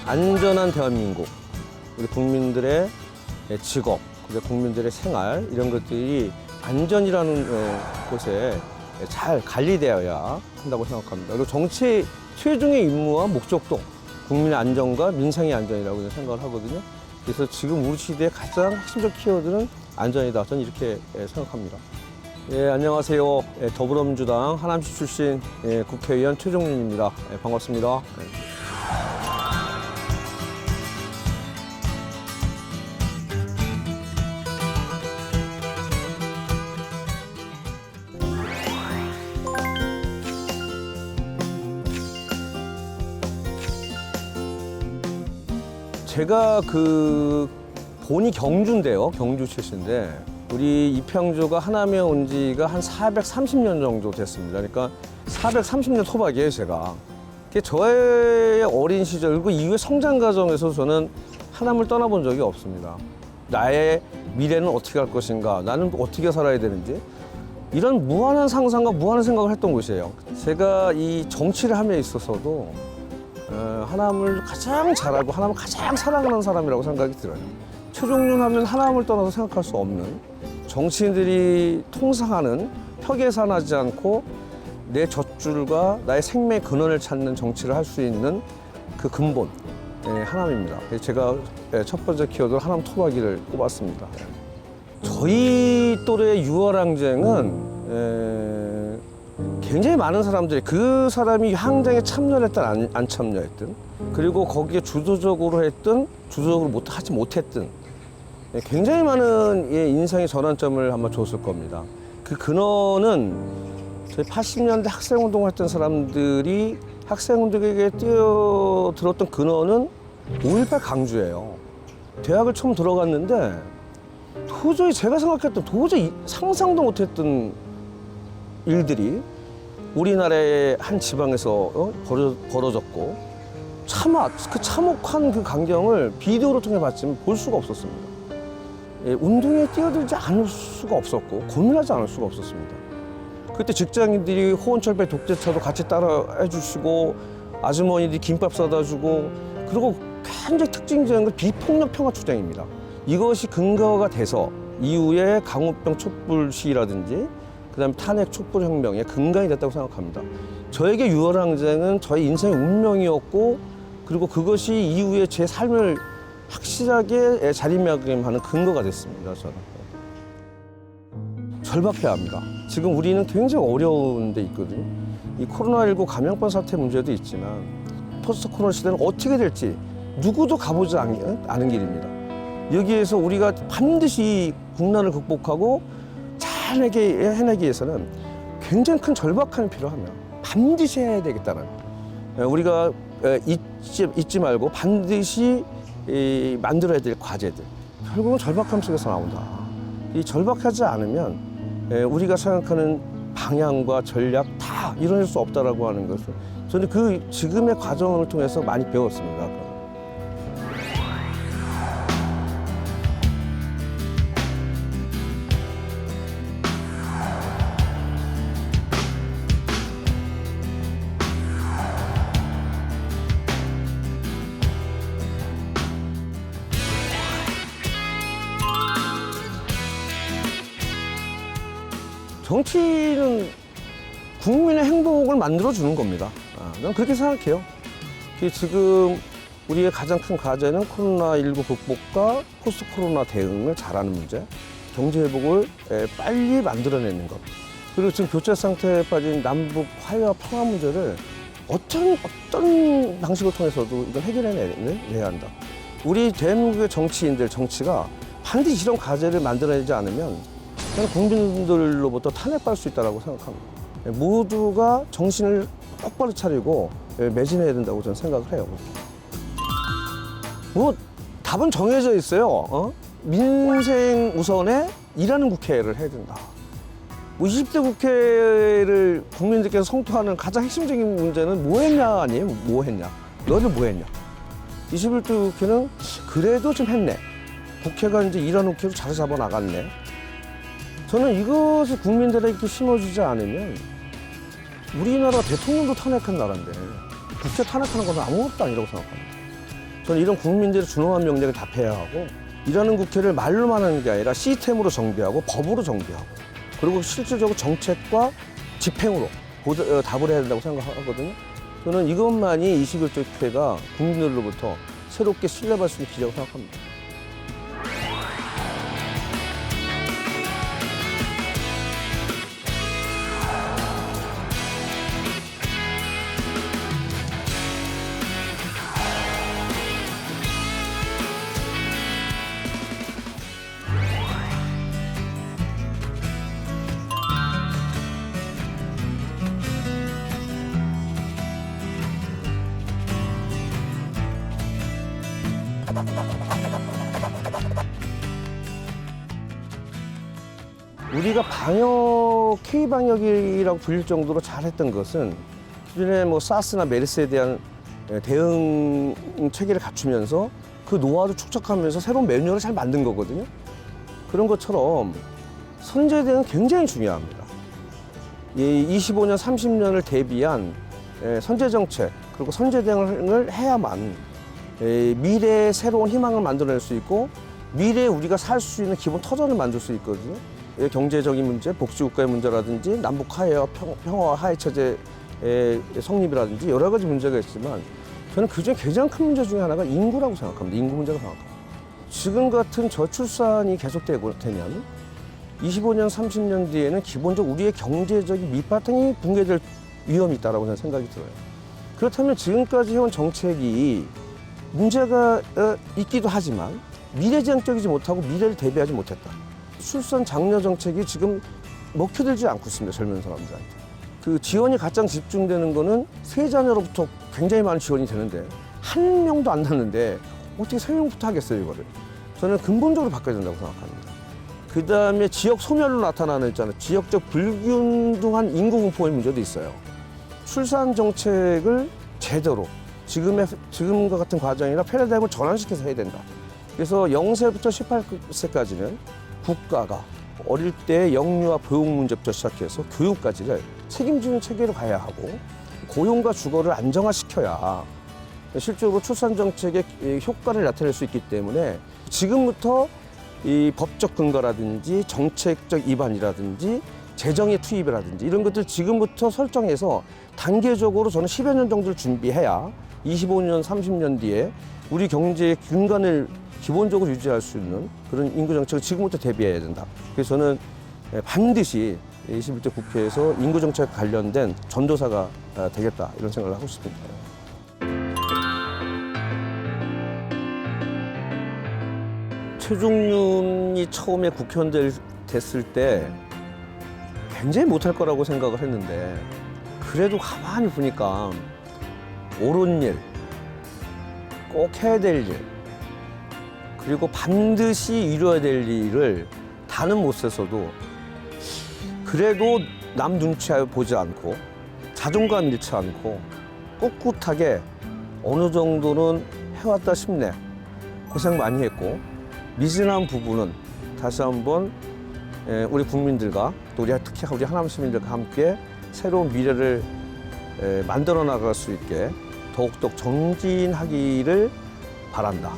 안전한 대한민국, 우리 국민들의 직업, 그리고 국민들의 생활 이런 것들이 안전이라는 곳에 잘 관리되어야 한다고 생각합니다. 그리고 정치의 최종의 임무와 목적도 국민의 안전과 민생의 안전이라고 생각을 하거든요. 그래서 지금 우리 시대의 가장 핵심적 키워드는 안전이다. 저는 이렇게 생각합니다. 예, 안녕하세요. 더불어민주당 하남시 출신 국회의원 최종윤입니다. 반갑습니다. 제가 본이 경주인데요. 경주 출신인데 우리 이평주가 하남에 온 지가 한 430년 정도 됐습니다. 그러니까 430년 토박이에요, 제가. 저의 어린 시절, 그리고 이후의 성장 과정에서 저는 하남을 떠나본 적이 없습니다. 나의 미래는 어떻게 할 것인가, 나는 어떻게 살아야 되는지, 이런 무한한 상상과 무한한 생각을 했던 곳이에요. 제가 이 정치를 함에 있어서도 하남을 가장 잘하고 하남을 가장 사랑하는 사람이라고 생각이 들어요. 최종윤 하면 하남을 떠나서 생각할 수 없는, 정치인들이 통상하는 혁예산하지 않고 내 젖줄과 나의 생명의 근원을 찾는 정치를 할 수 있는 그 근본, 하남입니다. 그래서 제가 첫 번째 키워드로 하남 토박이를 꼽았습니다. 저희 또래 유월항쟁은 굉장히 많은 사람들이, 그 사람이 항쟁에 참여했든 안 참여했든, 그리고 거기에 주도적으로 했든 주도적으로 하지 못했든 굉장히 많은 인생의 전환점을 아마 줬을 겁니다. 그 근원은 저희 80년대 학생운동을 했던 사람들이 학생운동에게 뛰어들었던 근원은 5.18 강주예요. 대학을 처음 들어갔는데 도저히 제가 생각했던, 도저히 상상도 못했던 일들이 우리나라의 한 지방에서 벌어졌고, 그 참혹한 그 광경을 비디오로 통해 봤지만 볼 수가 없었습니다. 운동에 뛰어들지 않을 수가 없었고 고민하지 않을 수가 없었습니다. 그때 직장인들이 호원철배 독재차도 같이 따라 해주시고, 아주머니들이 김밥 사다 주고, 그리고 굉장히 특징적인 건 비폭력 평화투쟁입니다. 이것이 근거가 돼서 이후에 강우병 촛불 시위라든지 그다음에 탄핵 촛불혁명의 근간이 됐다고 생각합니다. 저에게 유월항쟁은 저의 인생의 운명이었고, 그리고 그것이 이후에 제 삶을 확실하게 자리매김하는 근거가 됐습니다. 저는 절박해야 합니다. 지금 우리는 굉장히 어려운 데 있거든요. 이 코로나19 감염병 사태 문제도 있지만 포스트 코로나 시대는 어떻게 될지 누구도 가보지 않은 길입니다. 여기에서 우리가 반드시 국난을 극복하고 잘 해내기 위해서는 굉장히 큰 절박함이 필요하며 반드시 해야 되겠다는, 우리가 잊지 말고 반드시 만들어야 될 과제들, 결국은 절박함 속에서 나온다. 이 절박하지 않으면 우리가 생각하는 방향과 전략 다 이뤄낼 수 없다라고 하는 것을 저는 그 지금의 과정을 통해서 많이 배웠습니다. 정치는 국민의 행복을 만들어주는 겁니다. 난 그렇게 생각해요. 지금 우리의 가장 큰 과제는 코로나19 극복과 포스트 코로나 대응을 잘하는 문제, 경제 회복을 빨리 만들어내는 것, 그리고 지금 교체 상태에 빠진 남북 화해와 평화 문제를 어떤 방식을 통해서도 이걸 해결해내야 한다. 우리 대한민국의 정치인들, 정치가 반드시 이런 과제를 만들어내지 않으면 저는 국민들로부터 탄핵받을 수 있다고 생각합니다. 모두가 정신을 똑바로 차리고 매진해야 된다고 저는 생각을 해요. 답은 정해져 있어요. 민생 우선에 일하는 국회를 해야 된다. 20대 국회를 국민들께서 성토하는 가장 핵심적인 문제는 뭐 했냐 아니에요? 뭐 했냐? 너를 뭐 했냐? 21대 국회는 그래도 좀 했네. 국회가 이제 일하는 국회로 자리 잡아 나갔네. 저는 이것을 국민들에게 심어주지 않으면 우리나라 대통령도 탄핵한 나라인데 국회 탄핵하는 건 아무것도 아니라고 생각합니다. 저는 이런 국민들의 준엄한 명령을 답해야 하고, 일하는 국회를 말로만 하는 게 아니라 시스템으로 정비하고 법으로 정비하고, 그리고 실질적으로 정책과 집행으로 답을 해야 된다고 생각하거든요. 저는 이것만이 21대 국회가 국민들로부터 새롭게 신뢰받을 수 있는 기회라고 생각합니다. 우리가 방역, K방역이라고 불릴 정도로 잘했던 것은 기존에 뭐 사스나 메르스에 대한 대응 체계를 갖추면서 그 노하우를 축적하면서 새로운 매뉴얼을 잘 만든 거거든요. 그런 것처럼 선제 대응은 굉장히 중요합니다. 이 25년, 30년을 대비한 선제 정책, 그리고 선제 대응을 해야만 미래의 새로운 희망을 만들어낼 수 있고, 미래에 우리가 살 수 있는 기본 터전을 만들 수 있거든요. 경제적인 문제, 복지국가의 문제라든지, 남북 화해와 평화와 하해 체제의 성립이라든지 여러 가지 문제가 있지만, 저는 그중에 가장 큰 문제 중에 하나가 인구라고 생각합니다. 인구 문제라고 생각합니다. 지금 같은 저출산이 계속되고 되면 25년, 30년 뒤에는 기본적으로 우리의 경제적인 밑바탕이 붕괴될 위험이 있다고 저는 생각이 들어요. 그렇다면 지금까지 해온 정책이 문제가 있기도 하지만 미래지향적이지 못하고 미래를 대비하지 못했다. 출산 장려 정책이 지금 먹혀들지 않고 있습니다. 젊은 사람들한테. 그 지원이 가장 집중되는 거는 세 자녀로부터 굉장히 많은 지원이 되는데 한 명도 안 낳는데 어떻게 세 명부터 하겠어요, 이거를. 저는 근본적으로 바꿔야 된다고 생각합니다. 그 다음에 지역 소멸로 나타나는 있잖아요. 지역적 불균등한 인구 분포의 문제도 있어요. 출산 정책을 제대로 지금과 같은 과정이나 패러다임을 전환시켜서 해야 된다. 그래서 0세부터 18세까지는 국가가 어릴 때 영유아 보육 문제부터 시작해서 교육까지를 책임지는 체계로 가야 하고, 고용과 주거를 안정화시켜야 실제로 출산 정책의 효과를 나타낼 수 있기 때문에 지금부터 이 법적 근거라든지 정책적 입안이라든지 재정의 투입이라든지 이런 것들 지금부터 설정해서 단계적으로 저는 10여 년 정도를 준비해야 25년, 30년 뒤에 우리 경제의 근간을 기본적으로 유지할 수 있는 그런 인구 정책을 지금부터 대비해야 된다. 그래서 저는 반드시 21대 국회에서 인구 정책 관련된 전도사가 되겠다, 이런 생각을 하고 있습니다. 최종윤이 처음에 국회의원 됐을 때 굉장히 못할 거라고 생각을 했는데, 그래도 가만히 보니까 옳은 일, 꼭 해야 될 일, 그리고 반드시 이루어야 될 일을 다는 못해서도 그래도 남 눈치 보지 않고 자존감 잃지 않고 꿋꿋하게 어느 정도는 해왔다 싶네. 고생 많이 했고, 미진한 부분은 다시 한번 우리 국민들과 또 특히 우리 하남 시민들과 함께 새로운 미래를 만들어 나갈 수 있게 더욱더 정진하기를 바란다.